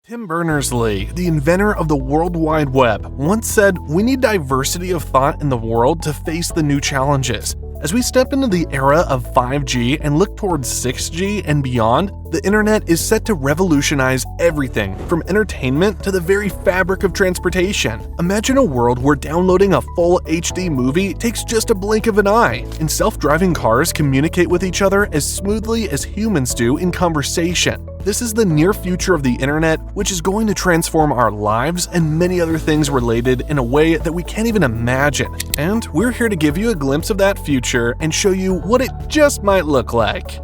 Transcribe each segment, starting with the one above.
Tim Berners-Lee, the inventor of the World Wide Web, once said, "We need diversity of thought in the world to face the new challenges." As we step into the era of 5G and look towards 6G and beyond, the internet is set to revolutionize everything from entertainment to the very fabric of transportation. Imagine a world where downloading a full HD movie takes just a blink of an eye, and self-driving cars communicate with each other as smoothly as humans do in conversation. This is the near future of the internet, which is going to transform our lives and many other things related in a way that we can't even imagine. And we're here to give you a glimpse of that future and show you what it just might look like.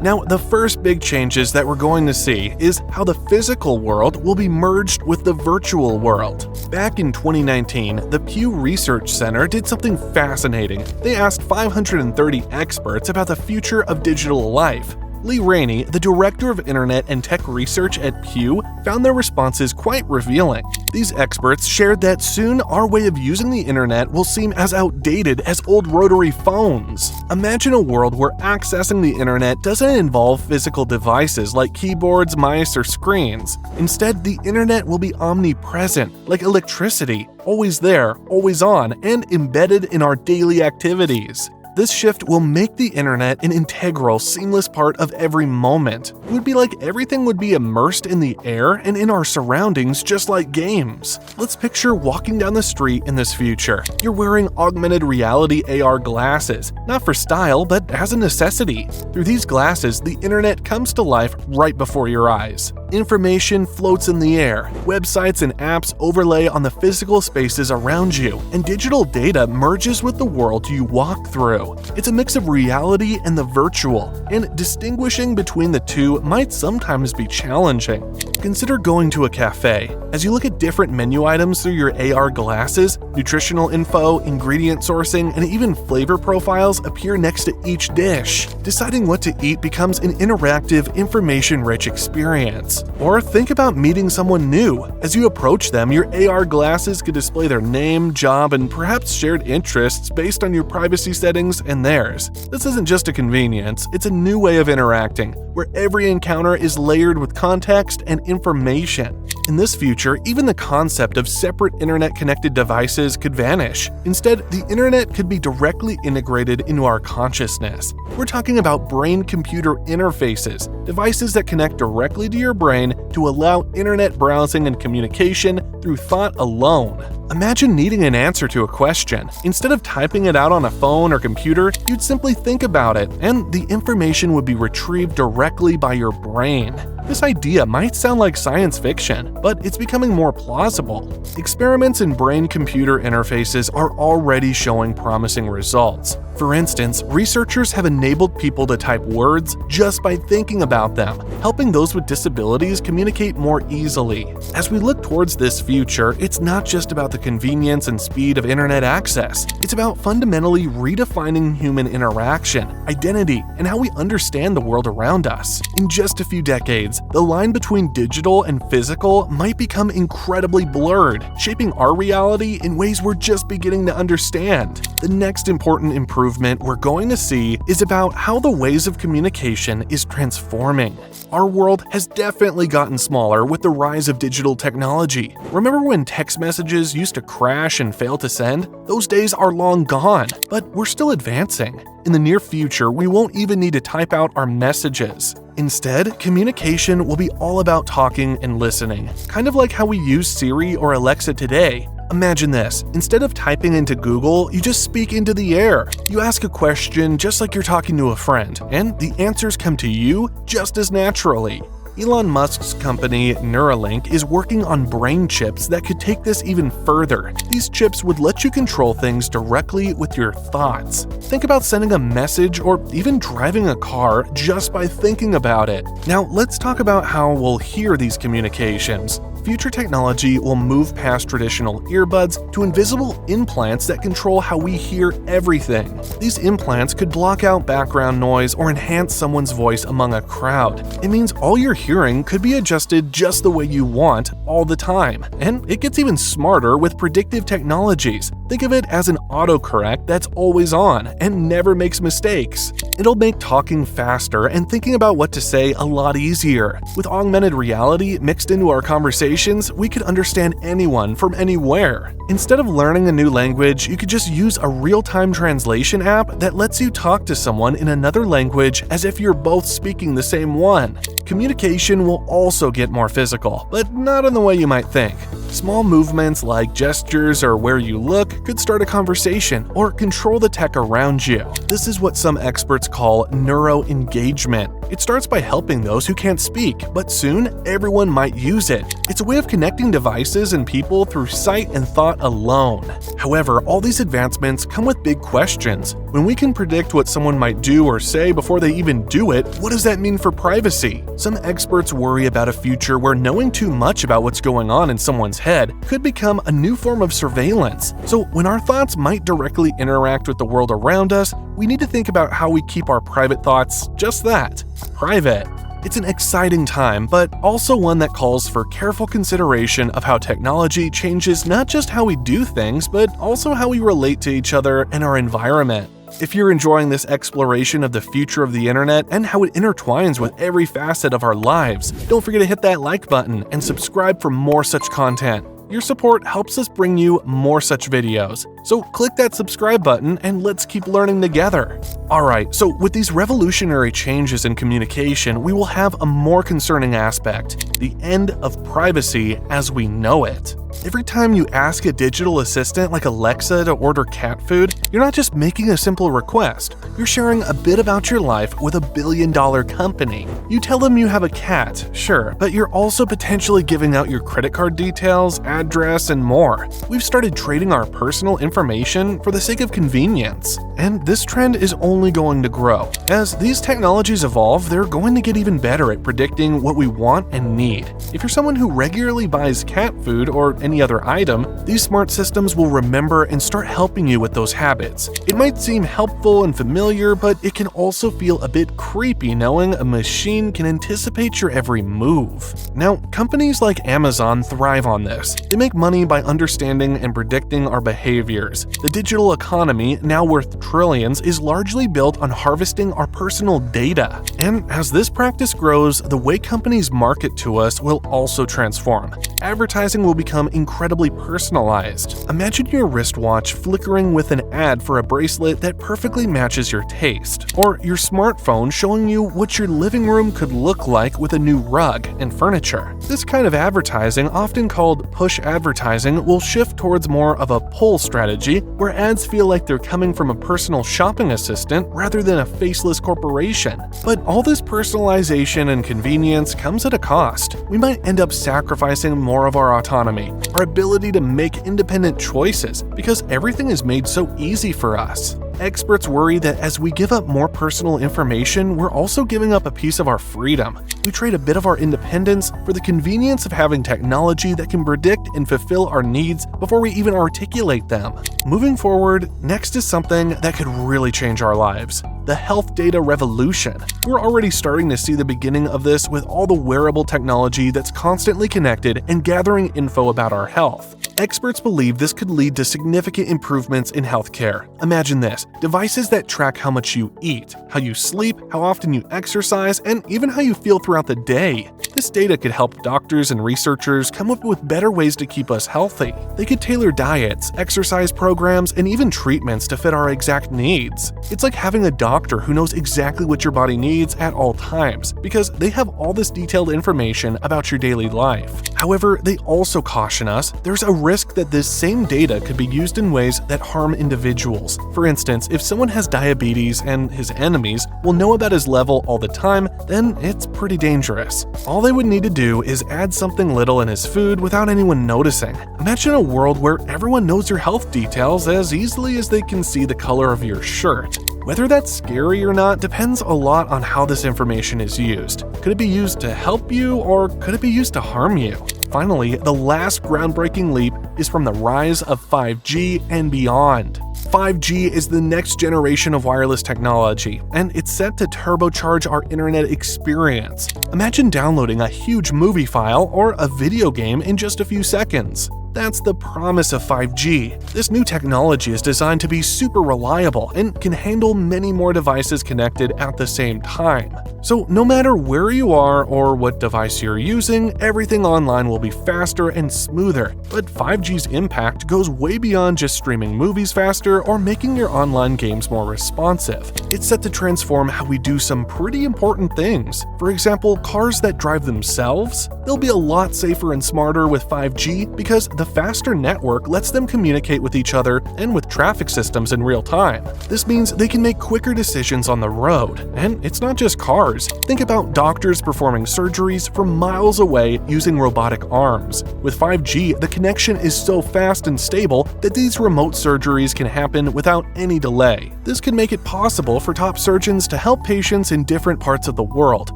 Now, the first big changes that we're going to see is how the physical world will be merged with the virtual world. Back in 2019, the Pew Research Center did something fascinating. They asked 530 experts about the future of digital life. Lee Rainey, the director of internet and tech research at Pew, found their responses quite revealing. These experts shared that soon our way of using the internet will seem as outdated as old rotary phones. Imagine a world where accessing the internet doesn't involve physical devices like keyboards, mice, or screens. Instead, the internet will be omnipresent, like electricity, always there, always on, and embedded in our daily activities. This shift will make the internet an integral, seamless part of every moment. It would be like everything would be immersed in the air and in our surroundings, just like games. Let's picture walking down the street in this future. You're wearing augmented reality AR glasses, not for style, but as a necessity. Through these glasses, the internet comes to life right before your eyes. Information floats in the air, websites and apps overlay on the physical spaces around you, and digital data merges with the world you walk through. It's a mix of reality and the virtual, and distinguishing between the two might sometimes be challenging. Consider going to a cafe. As you look at different menu items through your AR glasses, nutritional info, ingredient sourcing, and even flavor profiles appear next to each dish. Deciding what to eat becomes an interactive, information-rich experience. Or think about meeting someone new. As you approach them, your AR glasses could display their name, job, and perhaps shared interests based on your privacy settings and theirs. This isn't just a convenience, it's a new way of interacting, where every encounter is layered with context and information. In this future, even the concept of separate internet-connected devices could vanish. Instead, the internet could be directly integrated into our consciousness. We're talking about brain-computer interfaces, devices that connect directly to your brain to allow internet browsing and communication through thought alone. Imagine needing an answer to a question. Instead of typing it out on a phone or computer, you'd simply think about it, and the information would be retrieved directly by your brain. This idea might sound like science fiction, but it's becoming more plausible. Experiments in brain-computer interfaces are already showing promising results. For instance, researchers have enabled people to type words just by thinking about them, helping those with disabilities communicate more easily. As we look towards this future, it's not just about the convenience and speed of internet access. It's about fundamentally redefining human interaction, identity, and how we understand the world around us. In just a few decades, the line between digital and physical might become incredibly blurred, shaping our reality in ways we're just beginning to understand. The next important improvement we're going to see is about how the ways of communication is transforming. Our world has definitely gotten smaller with the rise of digital technology. Remember when text messages used to crash and fail to send? Those days are long gone, but we're still advancing. In the near future, we won't even need to type out our messages. Instead, communication will be all about talking and listening, kind of like how we use Siri or Alexa today. Imagine this. Instead of typing into Google, you just speak into the air. You ask a question just like you're talking to a friend, and the answers come to you just as naturally. Elon Musk's company Neuralink is working on brain chips that could take this even further. These chips would let you control things directly with your thoughts. Think about sending a message or even driving a car just by thinking about it. Now, let's talk about how we'll hear these communications. Future technology will move past traditional earbuds to invisible implants that control how we hear everything. These implants could block out background noise or enhance someone's voice among a crowd. It means all your hearing could be adjusted just the way you want all the time. And it gets even smarter with predictive technologies. Think of it as an autocorrect that's always on and never makes mistakes. It'll make talking faster and thinking about what to say a lot easier. With augmented reality mixed into our conversations, we could understand anyone from anywhere. Instead of learning a new language, you could just use a real-time translation app that lets you talk to someone in another language as if you're both speaking the same one. Communication will also get more physical, but not in the way you might think. Small movements like gestures or where you look could start a conversation or control the tech around you. This is what some experts call neuro-engagement. It starts by helping those who can't speak, but soon everyone might use it. It's a way of connecting devices and people through sight and thought alone. However, all these advancements come with big questions. When we can predict what someone might do or say before they even do it, what does that mean for privacy? Some experts worry about a future where knowing too much about what's going on in someone's head could become a new form of surveillance. So when our thoughts might directly interact with the world around us, we need to think about how we keep our private thoughts just that, private. It's an exciting time, but also one that calls for careful consideration of how technology changes not just how we do things, but also how we relate to each other and our environment. If you're enjoying this exploration of the future of the internet and how it intertwines with every facet of our lives, don't forget to hit that like button and subscribe for more such content. Your support helps us bring you more such videos. So click that subscribe button and let's keep learning together. Alright, so with these revolutionary changes in communication, we will have a more concerning aspect: the end of privacy as we know it. Every time you ask a digital assistant like Alexa to order cat food, you're not just making a simple request. You're sharing a bit about your life with $1 billion company. You tell them you have a cat, sure, but you're also potentially giving out your credit card details, address, and more. We've started trading our personal information for the sake of convenience, and this trend is only going to grow. As these technologies evolve, they're going to get even better at predicting what we want and need. If you're someone who regularly buys cat food or any other item, these smart systems will remember and start helping you with those habits. It might seem helpful and familiar, but it can also feel a bit creepy knowing a machine can anticipate your every move. Now, companies like Amazon thrive on this. They make money by understanding and predicting our behaviors. The digital economy, now worth trillions, is largely built on harvesting our personal data. And as this practice grows, the way companies market to us will also transform. Advertising will become incredibly personalized. Imagine your wristwatch flickering with an ad for a bracelet that perfectly matches your taste, or your smartphone showing you what your living room could look like with a new rug and furniture. This kind of advertising, often called push advertising, will shift towards more of a pull strategy, where ads feel like they're coming from a personal shopping assistant rather than a faceless corporation. But all this personalization and convenience comes at a cost. We might end up sacrificing more of our autonomy, our ability to make independent choices, because everything is made so easy for us. Experts worry that as we give up more personal information, we're also giving up a piece of our freedom. We trade a bit of our independence for the convenience of having technology that can predict and fulfill our needs before we even articulate them. Moving forward, next is something that could really change our lives: the health data revolution. We're already starting to see the beginning of this with all the wearable technology that's constantly connected and gathering info about our health. Experts believe this could lead to significant improvements in healthcare. Imagine this: devices that track how much you eat, how you sleep, how often you exercise, and even how you feel throughout the day. This data could help doctors and researchers come up with better ways to keep us healthy. They could tailor diets, exercise programs, and even treatments to fit our exact needs. It's like having a doctor who knows exactly what your body needs at all times, because they have all this detailed information about your daily life. However, they also caution us there's a risk that this same data could be used in ways that harm individuals. For instance, if someone has diabetes and his enemies will know about his level all the time, then it's pretty dangerous. All they would need to do is add something little in his food without anyone noticing. Imagine a world where everyone knows your health details as easily as they can see the color of your shirt. Whether that's scary or not depends a lot on how this information is used. Could it be used to help you, or could it be used to harm you? Finally, the last groundbreaking leap is from the rise of 5G and beyond. 5G is the next generation of wireless technology, and it's set to turbocharge our internet experience. Imagine downloading a huge movie file or a video game in just a few seconds. That's the promise of 5G. This new technology is designed to be super reliable and can handle many more devices connected at the same time. So no matter where you are or what device you're using, everything online will be faster and smoother. But 5G's impact goes way beyond just streaming movies faster or making your online games more responsive. It's set to transform how we do some pretty important things. For example, cars that drive themselves, they'll be a lot safer and smarter with 5G because the faster network lets them communicate with each other and with traffic systems in real time. This means they can make quicker decisions on the road. And it's not just cars. Think about doctors performing surgeries from miles away using robotic arms. With 5G, the connection is so fast and stable that these remote surgeries can happen without any delay. This can make it possible for top surgeons to help patients in different parts of the world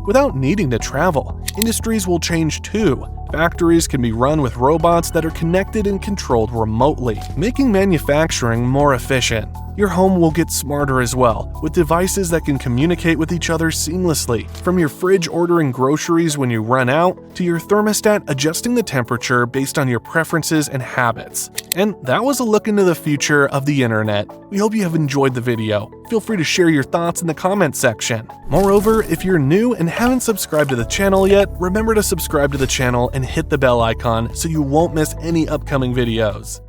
without needing to travel. Industries will change too. Factories can be run with robots that are connected and controlled remotely, making manufacturing more efficient. Your home will get smarter as well, with devices that can communicate with each other seamlessly, from your fridge ordering groceries when you run out, to your thermostat adjusting the temperature based on your preferences and habits. And that was a look into the future of the internet. We hope you have enjoyed the video. Feel free to share your thoughts in the comments section. Moreover, if you're new and haven't subscribed to the channel yet, remember to subscribe to the channel and hit the bell icon so you won't miss any upcoming videos.